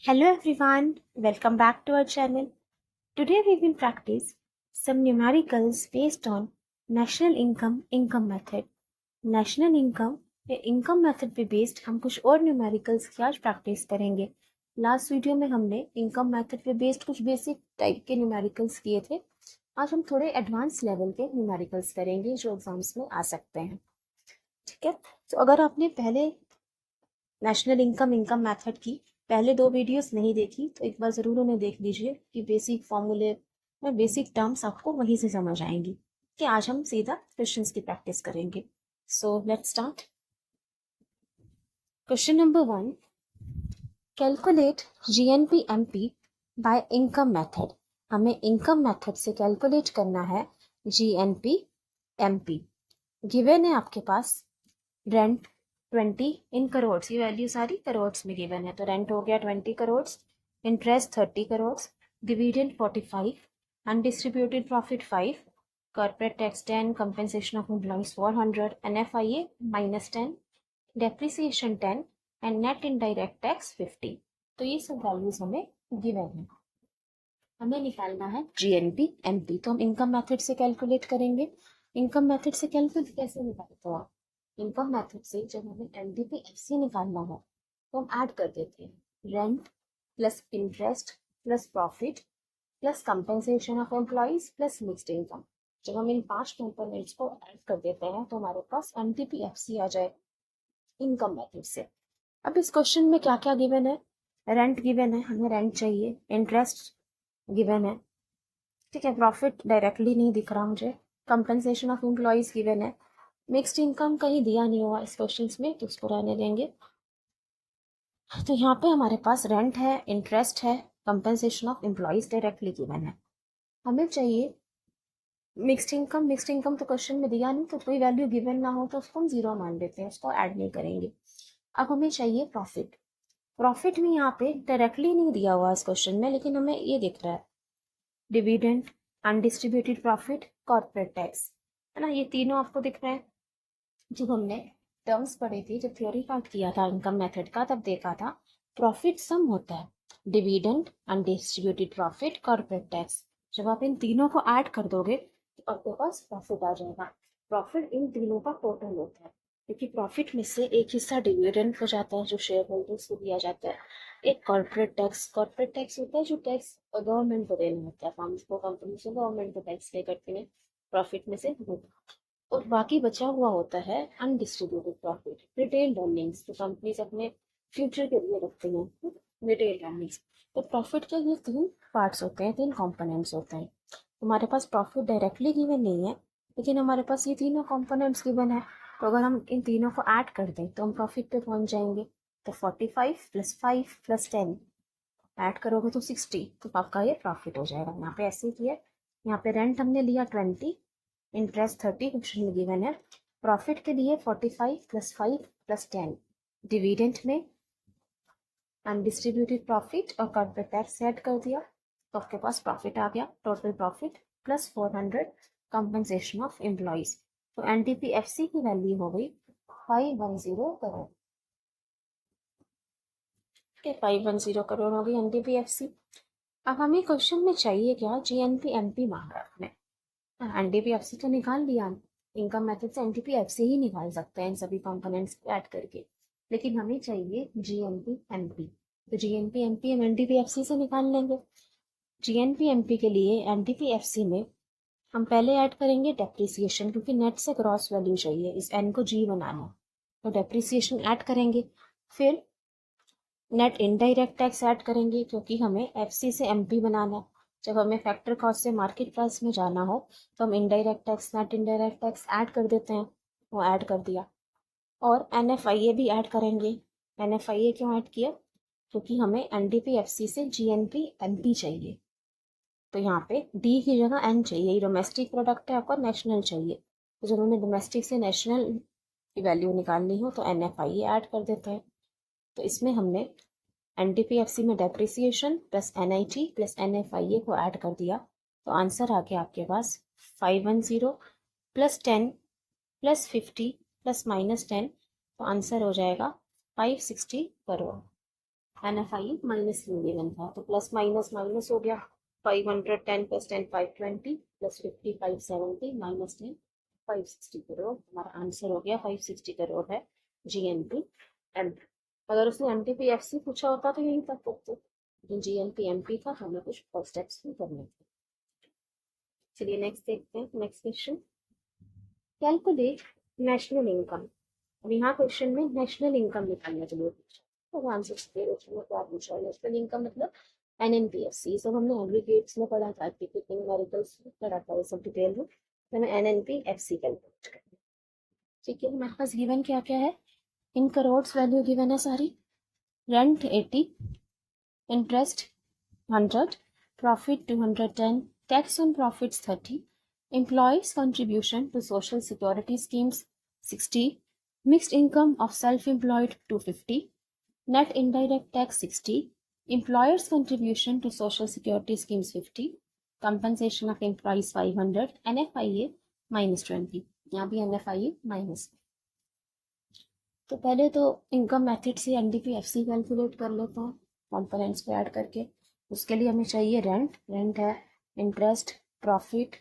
Hello everyone, welcome back to our channel. Today we will practice some numericals based on national income method. National income या income method पे based हम कुछ और numericals की आज practice करेंगे. Last video में हमने income method पे based कुछ basic टाइप के numericals किए थे. आज हम थोड़े एडवांस लेवल के numericals करेंगे जो एग्जाम्स में आ सकते हैं. ठीक है, तो अगर आपने पहले नेशनल इनकम मेथड की पहले 2 वीडियोस नहीं देखी तो एक बार ज़रूर उन्हें देख लीजिए कि बेसिक फॉर्मूले में बेसिक टर्म्स आपको वहीं से समझ आएंगी. कि आज हम सीधा क्वेश्चंस की प्रैक्टिस करेंगे. So let's start. Question number 1, calculate GNP/MP by income method. हमें इनकम मेथड से कैलकुलेट करना है GNP/MP. गिवन है आपके पास रेंट 20 इन करोड़, ये वैल्यू सारी करोड़ में गिवन है. तो रेंट हो गया 20 crore, interest 30 crore, dividend 45, undistributed profit 5, corporate tax 10, compensation of employees 400, NFIA -10, depreciation 10 and net indirect tax 50. तो ये सब वैल्यूज हमें गिवन है. हमें निकालना है GNP/MP. तो हम इनकम मेथड से कैलकुलेट करेंगे. इनकम मेथड से कैलकुलेट कैसे निकालते हो आप? इनकम मेथड से जब हमें NDP/FC निकालना हो तो हम ऐड कर देते हैं rent plus interest plus profit plus compensation of employees plus mixed income. जब हम इन 5 कंपोनेंट्स को ऐड कर देते हैं तो हमारे पास NDP/FC आ जाए इनकम मेथड से. अब इस क्वेश्चन में क्या क्या गिवन है? रेंट गिवन है, हमें रेंट चाहिए. इंटरेस्ट गिवन है, ठीक है. प्रॉफिट डायरेक्टली नहीं दिख रहा मुझे. कंपेंसेशन ऑफ एम्प्लॉइज गिवन है. मिक्स्ड इनकम कहीं दिया नहीं हुआ इस क्वेश्चन में तो उसको रहने देंगे. तो यहाँ पे हमारे पास रेंट है, इंटरेस्ट है, compensation of employees directly given है. हमें चाहिए मिक्स्ड इनकम. मिक्स्ड इनकम तो क्वेश्चन में दिया नहीं, तो कोई वैल्यू गिवन ना हो तो उसको हम 0 मान देते हैं, उसको ऐड नहीं करेंगे. अब हमें चाहिए प्रॉफिट. प्रॉफिट भी यहाँ पे डायरेक्टली नहीं दिया हुआ इस क्वेश्चन में, लेकिन हमें ये दिख रहा है dividend, undistributed profit, corporate tax, है ना. ये तीनों आपको दिख रहे हैं. जब हमने टर्म्स पढ़ी थी, जब थ्योरी पार्ट किया था इनकम मेथड का, तब देखा था प्रॉफिट सम होता है dividend, undistributed profit, corporate tax. जब आप इन तीनों को ऐड कर दोगे तो आपके पास प्रॉफिट आ जाएगा. प्रॉफिट इन तीनों का टोटल होता है, क्योंकि प्रॉफिट में से एक हिस्सा डिविडेंड को जाता है जो शेयर होल्डर्स को दिया जाता है. एक कॉर्पोरेट टैक्स होता है जो टैक्स गवर्नमेंट को देना होता है. फर्म्स को, कंपनी से गवर्नमेंट को टैक्स पे करते हैं प्रॉफिट में से. और बाकी बचा हुआ होता है अनडिस्ट्रीब्यूटेड प्रॉफिट, रिटेल अर्निंग्स, जो कंपनीज अपने फ्यूचर के लिए रखते हैं, रिटेल अर्निंग्स. तो प्रॉफिट के ये 3 पार्ट्स होते हैं, 3 कंपोनेंट्स होते हैं. हमारे पास प्रॉफिट डायरेक्टली गिवन नहीं है, लेकिन हमारे पास ये तीनों कंपोनेंट्स गिवन है. तो अगर हम इन तीनों को ऐड कर दें तो हम प्रॉफिट पे पहुंच जाएंगे. तो 45 + 5 + 10 ऐड करोगे तो 60. तो आपका ये प्रॉफिट हो जाएगा. यहाँ पे ऐसे किया. यहाँ पे रेंट हमने लिया 20, इंटरेस्ट 30 क्वेश्चन में गिवन है. प्रॉफिट के लिए 45 + 5 + 10. डिविडेंड में अनडिस्ट्रीब्यूटेड प्रॉफिट और कॉर्पोरेट टैक्स ऐड कर दिया तो आपके पास प्रॉफिट आ गया. Total profit plus 400 compensation of employees. तो NDP/FC की वैल्यू हो गई 510 करोड़. 510 करोड़ हो गई NDP/FC. अब हमें क्वेश्चन में चाहिए क्या? GNP/MP मांगा आपने. NDP/FC तो निकाल लिया. इनकम मेथड से NDP/FC ही निकाल सकते हैं इन सभी कंपोनेंट्स को ऐड करके, लेकिन हमें चाहिए GNP/MP. तो GNP/MP हम NDP/FC से निकाल लेंगे. GNP/MP के लिए NDP/FC में हम पहले ऐड करेंगे डेप्रिसिएशन, क्योंकि नेट से क्रॉस वैल्यू चाहिए, इस N को G बनाना. तो डेप्रिसिएशन ऐड करेंगे. फिर नेट इनडायरेक्ट टैक्स ऐड करेंगे, क्योंकि हमें FC से MP बनाना है. जब हमें फैक्टर कॉस्ट से मार्केट प्राइस में जाना हो तो हम indirect tax, net indirect tax add कर देते हैं. वो ऐड कर दिया. और NFIA भी ऐड करेंगे. NFIA क्यों ऐड किया? क्योंकि हमें NDP/FC से GNP/MP चाहिए. तो यहाँ पे D की जगह N चाहिए. ये डोमेस्टिक प्रोडक्ट है, आपको नेशनल चाहिए. तो जब हमें डोमेस्टिक से नेशनल की वैल्यू निकालनी हो तो NFIA ऐड कर देते हैं. तो इसमें हमने NDP/FC में depreciation plus NIT plus NFIA को ऐड कर दिया. तो आंसर आ गया आपके पास 510 + 10 + 50 + -10. तो आंसर हो जाएगा 560 करोड़. NFI माइनस में गिवन था, तो प्लस माइनस माइनस हो गया, 510 प्लस 10 520 प्लस 50 570 माइनस 10 560 करोड़। हमारा आंसर हो गया 560 करोड़ है GNP MP। अगर उसने NTPFC पूछा होता तो यही तक होते, लेकिन GNP MP था, हमें कुछ और स्टेप्स भी करने थे। चलिए नेक्स्ट देखते हैं। Next question, calculate national income. अब यहाँ क्वेश्चन में नेशनल इनकम निकालने के लिए पूछा, तो आंसर क्या पूछा। नेशनल इनकम मतलब NNPFC, सब हमने एग्रीगेट्स में पढ़ा था, न्यूमेरिकल्स में पढ़ा था, ये सब डिटेल में। तो हमें NNPFC कैलकुलेट करना है। ठीक है, हमारे पास गिवन क्या क्या है, इन करोड्स वैल्यू गिवन है सारी। Rent 80, interest 100, profit 210, tax on profits 30, employees contribution to social security schemes 60, mixed income of self-employed 250, net indirect tax 60, employers contribution to social security schemes 50, compensation of employees 500, NFIA -20। यहाँ भी NFIA minus. तो पहले तो income method से NDPFC calculate कर लेते हैं components को ऐड करके। उसके लिए हमें चाहिए रेंट, रेंट है, interest, profit,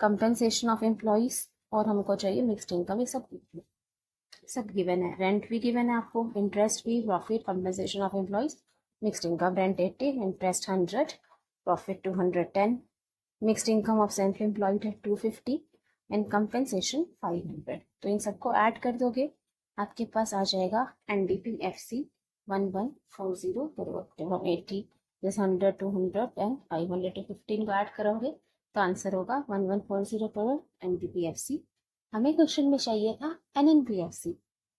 compensation of employees, और हमको चाहिए मिक्स्ड इनकम। ये सब गिवन है। रेंट भी गिवन है आपको, इंटरेस्ट भी, profit, compensation of employees, mixed income. Rent 80, interest 100, profit 210, mixed income of self employed है 250 एंड कंपनसेशन 500। तो इन सबको ऐड कर दोगे, आपके पास आ जाएगा NDPFC 1140 करोड़। जब हम 80 प्लस 100 200 एंड 500 to 15 को ऐड करोगे तो आंसर होगा 1140 करोड़ NDPFC। हमें क्वेश्चन में चाहिए था NNPFC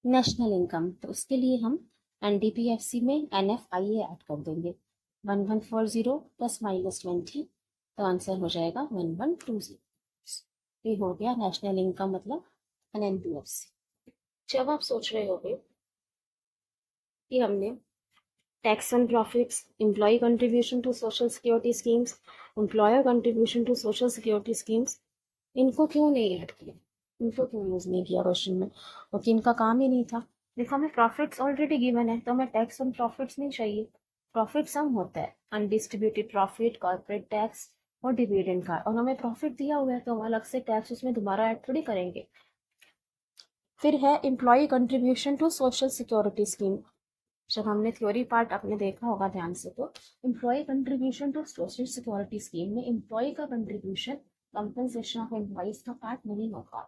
नेशनल इनकम, तो उसके लिए हम NDPFC में NFIA ऐड कर देंगे। 1140 प्लस -20, तो आंसर हो जाएगा 1120। ये हो गया नेशनल इनकम मतलब NNPFC। जब आप सोच रहे होगे कि हमने tax on profits, employee contribution to social security schemes, employer contribution to social security schemes, इनको क्यों नहीं ऐड किया, इनको क्यों यूज़ नहीं किया क्वेश्चन में, क्योंकि इनका काम ही नहीं था। देखो हमें प्रॉफिट्स ऑलरेडी गिवन है, तो हमें टैक्स ऑन प्रॉफिट्स नहीं चाहिए। प्रॉफिट सम होता है अनडिस्ट्रीब्यूटेड प्रॉफिट, कॉर्पोरेट टैक्स और डिविडेंड का, और हमें प्रॉफिट दिया हुआ है तो हम अलग से टैक्स उसमें दोबारा ऐड थोड़ी करेंगे। फिर है employee contribution to social security scheme. जब हमने थ्योरी पार्ट आपने देखा होगा ध्यान से, तो employee contribution to social security scheme में एम्प्लॉय का कंट्रीब्यूशन कंपनसेशन ऑफ एम्प्लॉइज का पार्ट नहीं होगा।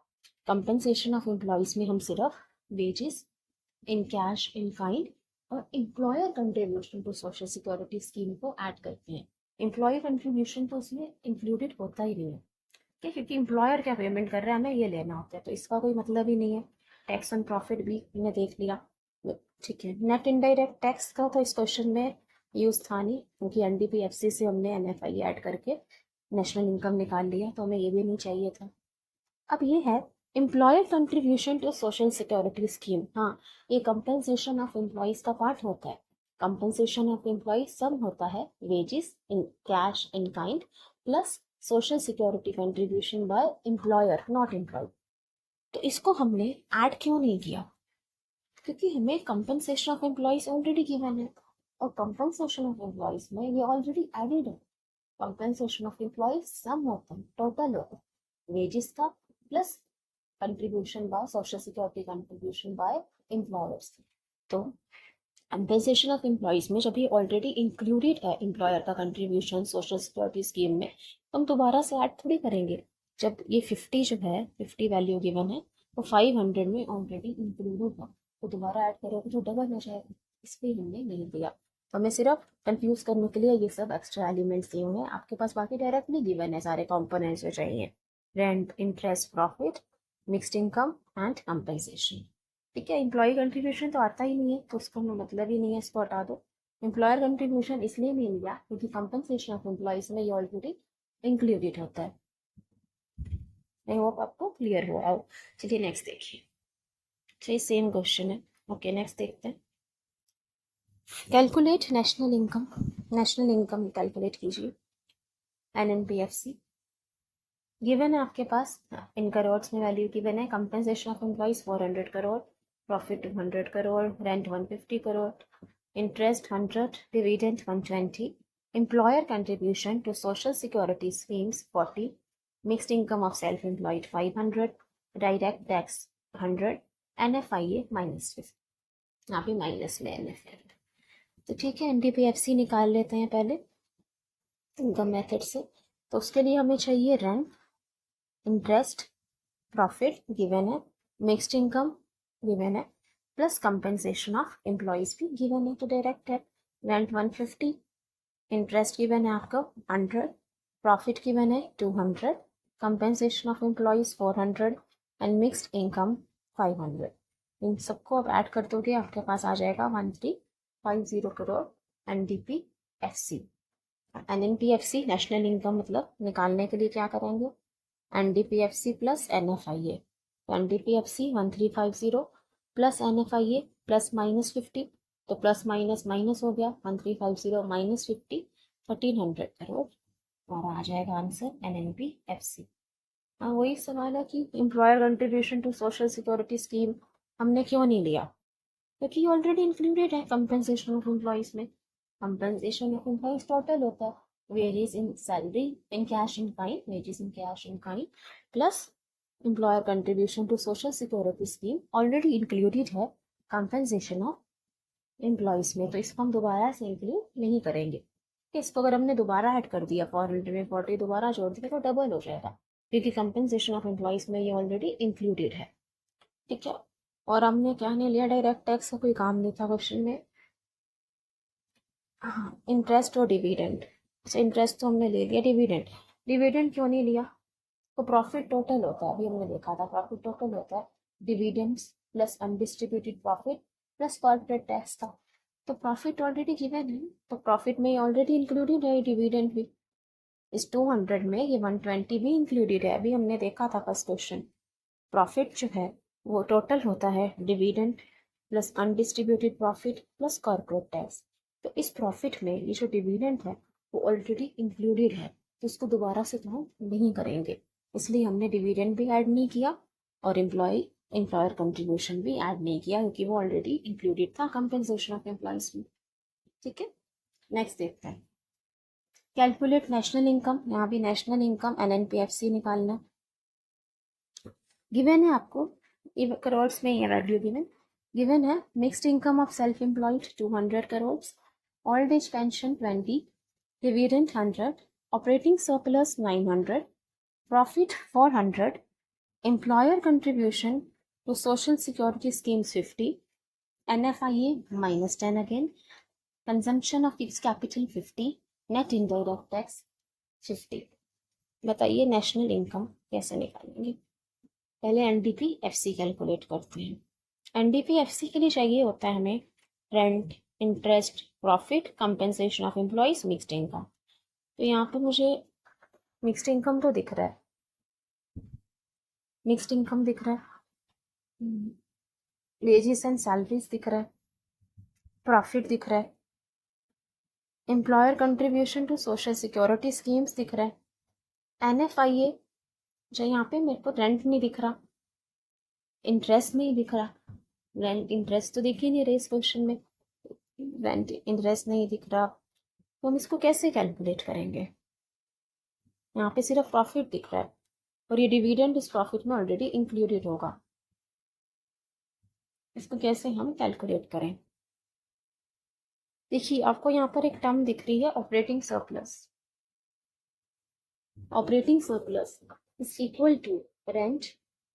कंपनसेशन ऑफ एम्प्लॉइज में हम सिर्फ wages in cash in kind और employer contribution to social security scheme को ऐड करते हैं। एम्प्लॉय कंट्रीब्यूशन तो उसमें इंक्लूडेड होता ही नहीं है, क्योंकि एम्प्लॉयर क्या पेमेंट कर रहा है हमें ये लेना होता है, तो इसका कोई मतलब ही नहीं है। टैक्स ऑन प्रॉफिट भी हमने देख लिया, ठीक है। नेट इनडायरेक्ट टैक्स का तो इस क्वेश्चन में यूज़ था नहीं, क्योंकि NDPFC से हमने NFI ऐड करके नेशनल इनकम निकाल लिया, तो हमें ये भी नहीं चाहिए था। अब ये है employer contribution to social security scheme. हाँ, ये कंपनसेशन ऑफ एम्प्लॉयज़ का पार्ट होता है। कंपनसेशन ऑफ एम्प्लॉयज सब होता है wages in cash in kind plus social security contribution by employer not employee. तो इसको हमने ऐड क्यों नहीं किया, क्योंकि हमें compensation of employees already given है, और कंपनसेशन ऑफ एम्प्लॉयज में ये ऑलरेडी एडेड है। कंपनसेशन ऑफ एम्प्लॉयज सम होता है, टोटल होता है वेजेस का plus contribution by social security contribution bye employers. तो कंपनसेशन ऑफ एम्प्लॉयज में जब ये ऑलरेडी इंक्लूडेड है एम्प्लॉयर का कंट्रीब्यूशन सोशल सिक्योरिटी स्कीम में, हम दोबारा से ऐड थोड़ी करेंगे। जब ये 50 जो है 50 वैल्यू गिवन है, तो 500 में ऑलरेडी इंक्लूडेड है, तो दोबारा ऐड करोगे तो डबल हो जाएगा, इसलिए हमने नहीं दिया। तो हमें सिर्फ कंफ्यूज करने के लिए ये सब एक्स्ट्रा एलिमेंट्स दिए हुए हैं, आपके पास बाकी डायरेक्टली गिवन है सारे कॉम्पोनेंट्स जो चाहिए, rent, interest, profit, mixed income and compensation. ठीक है, एम्प्लॉय कंट्रीब्यूशन तो आता ही नहीं है, तो उसको मतलब ही नहीं है, इसको हटा दो। एम्प्लॉयर कंट्रीब्यूशन इसलिए नहीं लिया क्योंकि कंपनसेशन ऑफ एम्प्लॉयज में ये ऑलरेडी इंक्लूडेड होता है। आई होप आपको क्लियर हुआ हो। चलिए नेक्स्ट देखिए, चलिए सेम क्वेश्चन है। ओके नेक्स्ट देखते हैं। Calculate national income. National income calculate कीजिए NNPFC। गिवन है आपके पास इन करोड्स में वैल्यू गिवन है। Compensation of employees 400 crore, profit 200 crore, rent 150 crore, interest 100, dividend 120, employer contribution to social security schemes 40, mixed income of self-employed 500, direct tax 100, NFIA minus 50. यहाँ पे minus में NFIA. तो ठीक है, NDPFC निकाल लेते हैं पहले इनकम मेथड से. तो उसके लिए हमें चाहिए रेंट, इंटरेस्ट, प्रॉफिट गिवन है, मिक्स्ड इनकम गिवन है, प्लस कंपेंसेशन ऑफ एम्प्लॉयज भी गिवन है. तो डायरेक्ट है. रेंट 150, इंटरेस्ट गिवन है आपका 100, प्रॉफिट गिवन है 200, compensation of employees 400 and mixed income 500. इन सबको अब ऐड कर दोगे आपके पास आ जाएगा 1350 crore NDPFC. NNPFC national income मतलब निकालने के लिए क्या करेंगे, NDPFC plus NFIA. NDPFC 1350 plus NFIA plus minus 50, तो प्लस माइनस माइनस हो गया, 1350 माइनस 50 1300 करोड़ और आ जाएगा आंसर NNPFC. हाँ, वही सवाल है कि employer contribution to social security scheme हमने क्यों नहीं लिया, क्योंकि ऑलरेडी इंक्लूडेड है कंपेंसेशन ऑफ एम्प्लॉयज में. कंपेंसेशन ऑफ एम्प्लॉयज टोटल होता है wages in salary in cash in kind, wages in cash in kind plus employer contribution to social security scheme already included है compensation of employees में. तो इसको हम दोबारा से इंक्लूड नहीं करेंगे. इसको अगर हमने दोबारा ऐड कर दिया 440 दोबारा जोड़ दिया तो डबल हो जाएगा, क्योंकि कंपेंसेशन ऑफ एम्प्लॉयज में ये ऑलरेडी इंक्लूडेड है. ठीक है. और हमने क्या नहीं लिया, डायरेक्ट टैक्स का कोई काम नहीं था क्वेश्चन में. हाँ, इंटरेस्ट और डिविडेंड. अच्छा, इंटरेस्ट तो हमने ले लिया, डिविडेंड क्यों नहीं लिया, तो प्रॉफिट टोटल होता है, अभी हमने देखा था प्रॉफिट टोटल होता है dividends plus undistributed profit plus corporate tax का. तो प्रॉफिट ऑलरेडी गिवन है, तो प्रॉफिट में ऑलरेडी इंक्लूडेड है डिविडेंड भी. इस 200 में ये 120 भी इंक्लूडेड है, अभी हमने देखा था फर्स्ट क्वेश्चन. प्रॉफिट जो है वो टोटल होता है dividend plus undistributed profit plus corporate tax. तो इस प्रॉफिट में ये जो डिविडेंड है वो ऑलरेडी इंक्लूडेड है, तो इसको दोबारा से काउंट नहीं करेंगे. इसलिए हमने डिविडेंड भी ऐड नहीं किया और एम्प्लॉयर कंट्रीब्यूशन भी ऐड नहीं किया, क्योंकि वो ऑलरेडी इंक्लूडेड था कंपेंसेशन ऑफ एम्प्लॉयज में. ठीक है, नेक्स्ट देखते हैं. Calculate national income. यहाँ भी नेशनल इनकम NNPFC निकालना गिवन है आपको, करोड़ में ये वैल्यू गिवन है. Mixed income of self employed 200 crore, old age pension 20, dividend 100, operating surplus 900, profit 400, employer contribution to social security schemes 50, NFIA minus 10 again, consumption of fixed capital 50, net indirect tax 50. बताइए national income कैसे निकालेंगे. पहले NDPFC calculate करते हैं. NDPFC के लिए चाहिए होता है हमें rent, interest, profit, compensation of employees, mixed income. तो यहाँ पे मुझे मिक्स्ड इनकम तो दिख रहा है, मिक्स्ड इनकम दिख रहा है, वेजेस एंड सैलरीज दिख रहा है, प्रॉफिट दिख रहा है, employer contribution to social security schemes दिख रहा है, NFIA जो यहाँ पे मेरे को रेंट नहीं दिख रहा, इंटरेस्ट नहीं दिख रहा. रेंट इंटरेस्ट तो दिख ही नहीं रहे इस क्वेश्चन में, रेंट इंटरेस्ट नहीं दिख रहा, तो हम इसको कैसे कैलकुलेट करेंगे. यहाँ पे सिर्फ प्रॉफिट दिख रहा है और ये डिविडेंड इस प्रॉफिट में ऑलरेडी इंक्लूडेड होगा. इसको कैसे हम कैलकुलेट करें. देखिए आपको यहाँ पर एक टर्म दिख रही है operating surplus. Operating surplus is equal to rent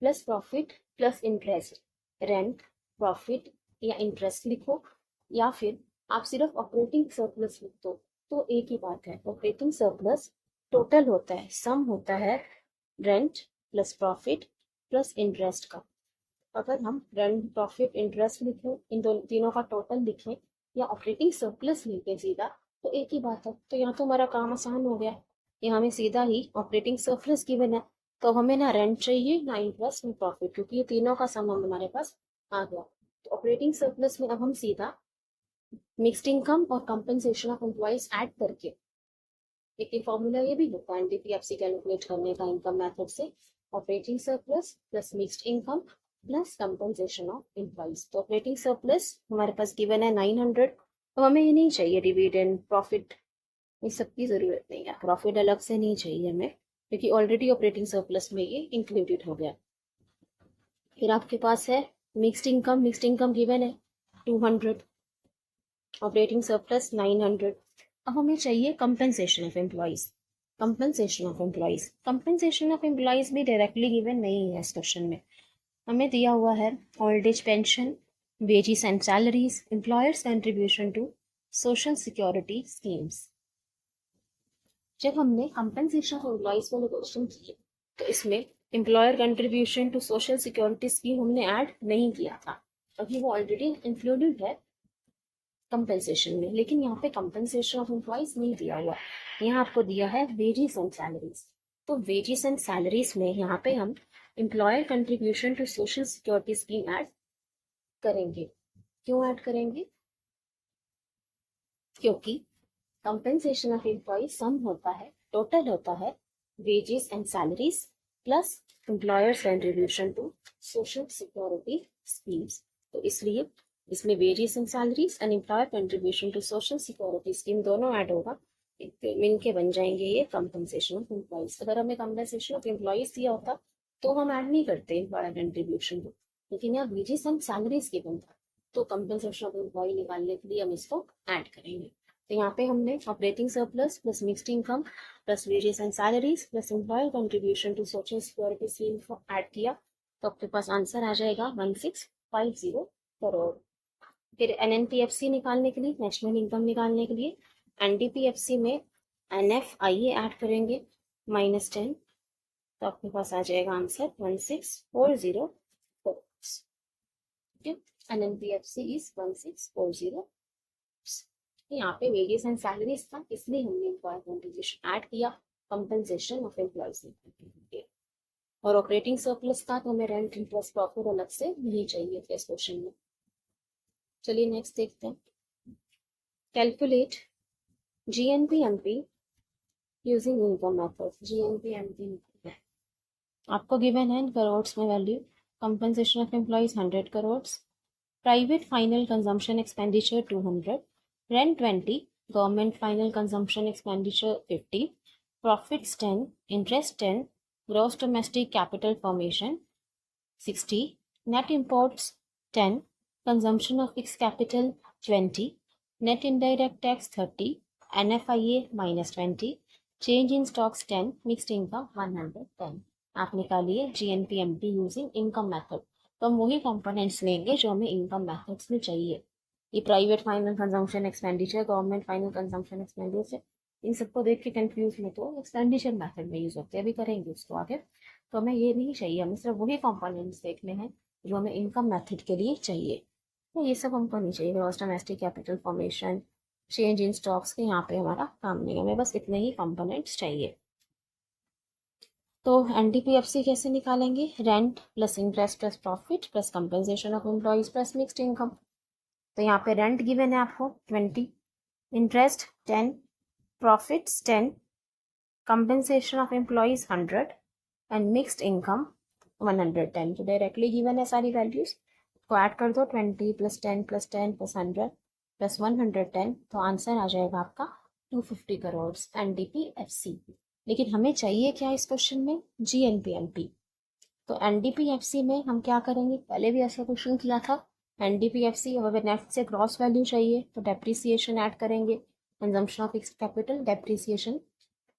plus profit plus interest. Rent, profit या इंटरेस्ट लिखो, या फिर आप सिर्फ ऑपरेटिंग सरप्लस लिख दो तो एक ही बात है. ऑपरेटिंग सरप्लस टोटल होता है, सम होता है rent plus profit plus interest का. अगर हम रेंट, प्रॉफिट, इंटरेस्ट लिखें, इन दोनों तीनों का टोटल लिखें या ऑपरेटिंग सरप्लस लिखें सीधा, तो एक ही बात है. तो यहाँ तो हमारा काम आसान हो गया. यहाँ हमें सीधा ही ऑपरेटिंग सरप्लस गिवन है, तो हमें ना रेंट चाहिए ना इंटरेस्ट ना प्रॉफिट, क्योंकि ये तीनों का सम हमारे पास आ गया. तो ऑपरेटिंग सरप्लस में अब हम सीधा मिक्स्ड इनकम और कंपेंसेशन ऑफ एम्प्लॉयज ऐड करके, एक फॉर्मूला ये भी होता है NDPFC कैलकुलेट करने का इनकम मेथड से, operating surplus plus mixed income plus compensation of employees. तो ऑपरेटिंग सरप्लस हमारे पास गिवन है 900 तो हमें ये नहीं चाहिए डिविडेंड प्रॉफिट, इस सब की ज़रूरत नहीं है, प्रॉफिट अलग से नहीं चाहिए हमें क्योंकि ऑलरेडी ऑपरेटिंग सरप्लस में ये इंक्लूडेड हो गया। फिर आपके पास है mixed income, mixed income given है 200, ऑपरेटिंग सरप्लस 900। अब हमें चाहिए compensation of employees, compensation of employees, compensation of employees भी डायरेक्टली गिवन नहीं है इस क्वेश्चन में। हमें दिया हुआ है old age pension, wages and salaries, employers contribution to social security schemes. जब हमने कंपेंसेशन ऑफ एम्प्लॉइज वाले क्वेश्चन किए तो इसमें employer contribution to social security scheme हमने ऐड नहीं किया था, अभी वो ऑलरेडी इंक्लूडेड है कंपेंसेशन में। लेकिन यहाँ पे कंपेंसेशन ऑफ एम्प्लॉइज नहीं दिया हुआ, यहाँ आपको दिया है वेजेस एंड सैलरीज। तो वेजेस एंड सैलरीज में यहाँ पे हम employer contribution to social security scheme add करेंगे। क्यों ऐड करेंगे? क्योंकि कंपेंसेशन ऑफ एम्प्लॉय सम होता है, टोटल होता है wages and salaries plus employers contribution to social security schemes. तो इसलिए इसमें wages and salaries and employer contribution to social security scheme दोनों ऐड होगा, मिलके बन जाएंगे ये कंपनसेशन ऑफ एम्प्लॉइज। अगर हमें कंपनसेशन ऑफ एम्प्लॉइज दिया होता तो हम ऐड नहीं करते एम्प्लॉयर कंट्रीब्यूशन को, लेकिन यहाँ वेजेस एंड सैलरीज के बनता, तो कंपनसेशन ऑफ एम्प्लॉय निकालने के लिए हम इसको ऐड करेंगे। तो यहाँ पे हमने operating surplus plus mixed income plus wages and salaries plus employer contribution to social security scheme को ऐड किया, तो आपके पास आंसर आ जाएगा 1650 करोड़। फिर एनएनपीएफसी निकालने के लिए, नेशनल इनकम निकालने के लिए एनडीपीएफसी में एनएफआईए ऐड करेंगे -10, तो आपके पास आ जाएगा आंसर 1640 करोड़। एनएनपीएफसी इज 1640। यहाँ पे वेजेस एंड सैलरीज था इसलिए हमने एम्प्लॉयर कंट्रीब्यूशन ऐड किया कंपनसेशन ऑफ एम्प्लॉयज। और ऑपरेटिंग सरप्लस था तो हमें रेंट इंटरेस्ट प्रॉफिट अलग से नहीं चाहिए थे इस क्वेश्चन में। चलिए नेक्स्ट देखते हैं। Calculate GNPMP using income method. GNPMP आपको गिवन है इन करोड़ में value. Compensation of employees 100 crore, private final consumption expenditure 200, rent 20, government final consumption expenditure 50, profits 10, interest 10, gross domestic capital formation 60, net imports 10, consumption of fix capital 20, net indirect tax 30, NFIA -20, change in stocks 10, mixed income 110। आप निकालिए जीएनपीएमपी using income method. तो हम वही components लेंगे जो हमें income methods में चाहिए। ये private final consumption expenditure, government final consumption expenditure, इन सबको देख के कंफ्यूज में तो एक्सपेंडिचर मेथड में यूज होते हैं, अभी करेंगे उसको आगे। तो हमें ये नहीं चाहिए, हमें सिर्फ वही कंपोनेंट्स देखने हैं जो हमें इनकम मेथड के लिए चाहिए। तो ये सब हमको नहीं चाहिए, gross domestic capital formation, change in stocks के यहाँ पे हमारा काम नहीं है, हमें बस इतने ही कंपोनेंट्स चाहिए। तो एनडीपीएफसी कैसे निकालेंगे? Rent plus interest plus profit plus compensation of employees plus mixed income. तो यहाँ पे रेंट गिवन है आपको 20, interest 10, profits 10, compensation of employees 100 and mixed income 110। तो डायरेक्टली गिवन है सारी वैल्यूज, को ऐड कर दो 20 + 10 + 10 + 100 + 110, तो आंसर आ जाएगा आपका 250 करोड़ एनडीपीएफसी। लेकिन हमें चाहिए क्या इस क्वेश्चन में? जीएनपीएमपी। तो एनडीपीएफसी में हम क्या करेंगे? पहले भी ऐसा क्वेश्चन किया था एनडीपीएफसी। अब अगर नेट से ग्रॉस वैल्यू चाहिए तो डेप्रिसिएशन ऐड करेंगे, consumption of fixed capital, depreciation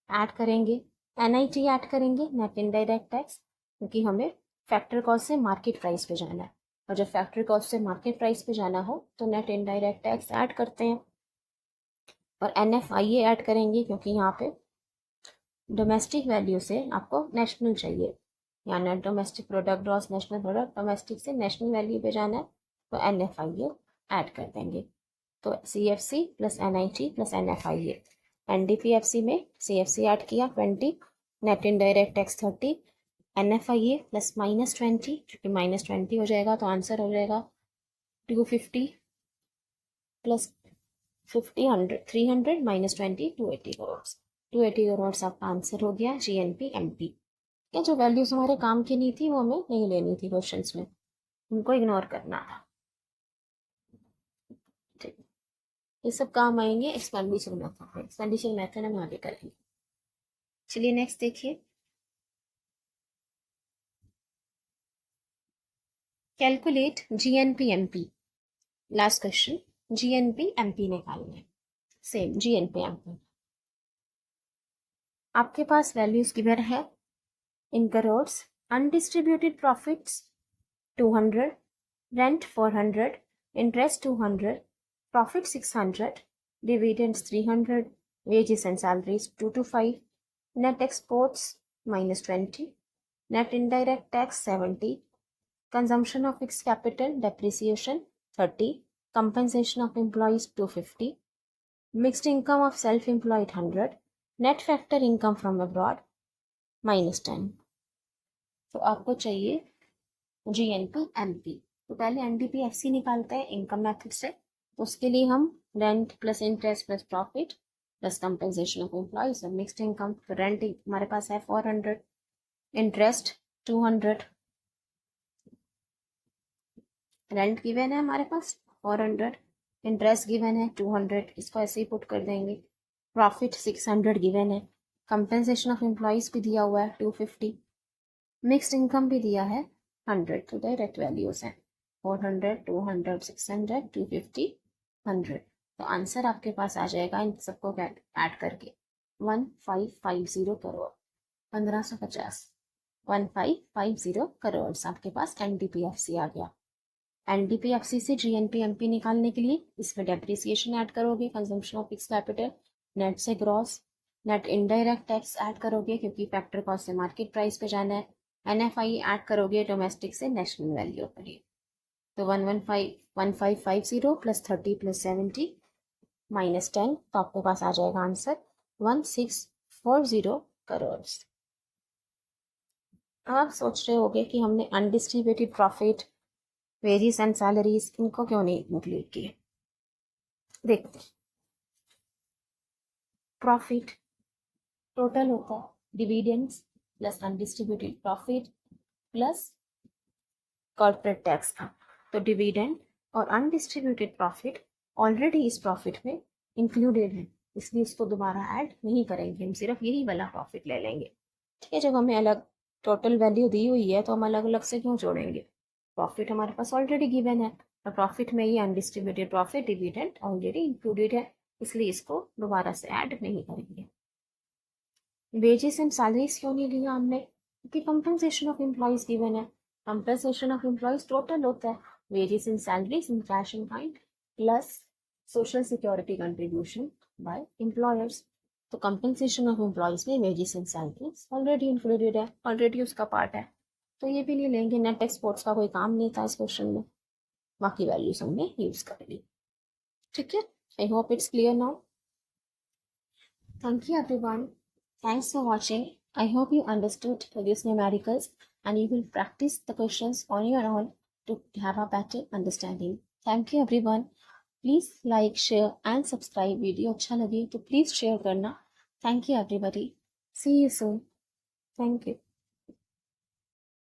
add करेंगे, एनआईटी ऐड करेंगे, नेट इनडायरेक्ट टैक्स, क्योंकि हमें फैक्टर कॉस्ट से मार्केट प्राइस पे जाना है, और जब फैक्टर कॉस्ट से मार्केट प्राइस पे जाना हो तो नेट इनडायरेक्ट टैक्स ऐड करते हैं, और एनएफआईए ऐड करेंगे क्योंकि यहाँ पे डोमेस्टिक वैल्यू से आपको नेशनल चाहिए, या net domestic product gross national product, domestic से नेशनल वैल्यू पे जाना है तो एनएफआईए ऐड कर देंगे। तो CFC plus NIT plus NFIA. NDPFC में सीएफसी ऐड किया 20, net indirect tax 30, NFIA plus -20, क्योंकि -20 हो जाएगा तो आंसर हो जाएगा 250 प्लस 50 100 300 -20 280 करोड़। 280 करोड़ आपका आंसर हो गया जीएनपीएमपी। क्या जो वैल्यूज हमारे काम की नहीं थी वो हमें नहीं लेनी थी क्वेश्चंस में, उनको इग्नोर करना था। ठीक। ये सब काम आएंगे एक्सपेंडिचर मेथड में। एक्सपेंडिचर मेथड हम आगे करेंगे। चलिए नेक्स्ट देखिए, calculate GNP/MP। Last question, GNP/MP निकालना है। सेम GNP/MP, आपके पास वैल्यूज गिवन है in crores. Undistributed profits 200, rent 400, interest 200, profit 600, dividends 300, wages and salaries 225, net exports -20, net indirect tax 70, consumption of fixed capital depreciation 30, compensation of employees 250, mixed income of self-employed 100, net factor income from abroad -10। तो आपको चाहिए GNP/MP। तो पहले NDP/FC निकालते हैं income method से। तो उसके लिए हम rent plus interest plus profit plus compensation of employees और मिक्स्ड इनकम। तो रेंट हमारे पास है 400, इंटरेस्ट 200, रेंट गिवन है हमारे पास 400, इंटरेस्ट गिवन है 200, इसको ऐसे ही पुट कर देंगे। प्रॉफिट 600 गिवन है, कंपेंसेशन ऑफ एम्प्लॉइज भी दिया हुआ है 250, मिक्स्ड इनकम भी दिया है 100। तो डायरेक्ट वैल्यूज हैं 400, 200, 600, 250, 100। तो आंसर आपके पास आ जाएगा इन सबको ऐड करके 1550 करोड़, 1550, 1550 करोड़ आपके पास NDP/FC आ गया। NDP/FC से GNP/MP निकालने के लिए इसमें डेप्रिसिएशन ऐड करोगे, consumption of fix capital, net से gross, net indirect tax add करोगे क्योंकि फैक्टर कॉस्ट से मार्केट प्राइस पे जाना है, NFI ऐड करोगे डोमेस्टिक से नेशनल वैल्यू पर। तो 1550 प्लस 30 प्लस 70 -10, तो आपके पास आ जाएगा आंसर 1640 करोड़। आप सोच रहे होगे कि हमने undistributed profit, wages and salaries इनको क्यों नहीं इंक्लूड किए। देखते, प्रॉफिट टोटल होता है dividends plus undistributed profit plus corporate tax का। तो डिविडेंड और अनडिस्ट्रीब्यूटेड प्रॉफिट ऑलरेडी इस प्रॉफिट में इंक्लूडेड है, इसलिए इसको दोबारा ऐड नहीं करेंगे, हम सिर्फ यही वाला प्रॉफिट ले लेंगे। ठीक है, जब हमें अलग टोटल वैल्यू दी हुई है तो हम अलग अलग से क्यों जोड़ेंगे। प्रॉफिट हमारे पास ऑलरेडी गिवन है और प्रॉफिट में ये undistributed profit dividend already included है, इसलिए इसको दोबारा से ऐड नहीं करेंगे। वेजेस एंड सैलरीज क्यों नहीं लिया हमने, क्योंकि कंपनसेशन ऑफ एम्प्लॉइज गिवन है। कंपनसेशन ऑफ एम्प्लॉइज टोटल होता है wages and salaries in cash and kind plus social security contribution bye employers. तो कंपनसेशन ऑफ एम्प्लॉइज में wages and salaries already included है, ऑलरेडी उसका पार्ट है, तो ये भी नहीं लेंगे। नेट एक्सपोर्ट्स का कोई काम नहीं था इस क्वेश्चन में, बाकी वैल्यूज हमने यूज कर ली। ठीक है, I hope it's clear now. Thank you everyone, thanks for watching. I hope you understood these numericals and you will practice the questions on your own to have a better understanding. Thank you everyone. Please like, share and subscribe. Video अच्छा लगे तो please share करना। Thank you everybody. See you soon. Thank you.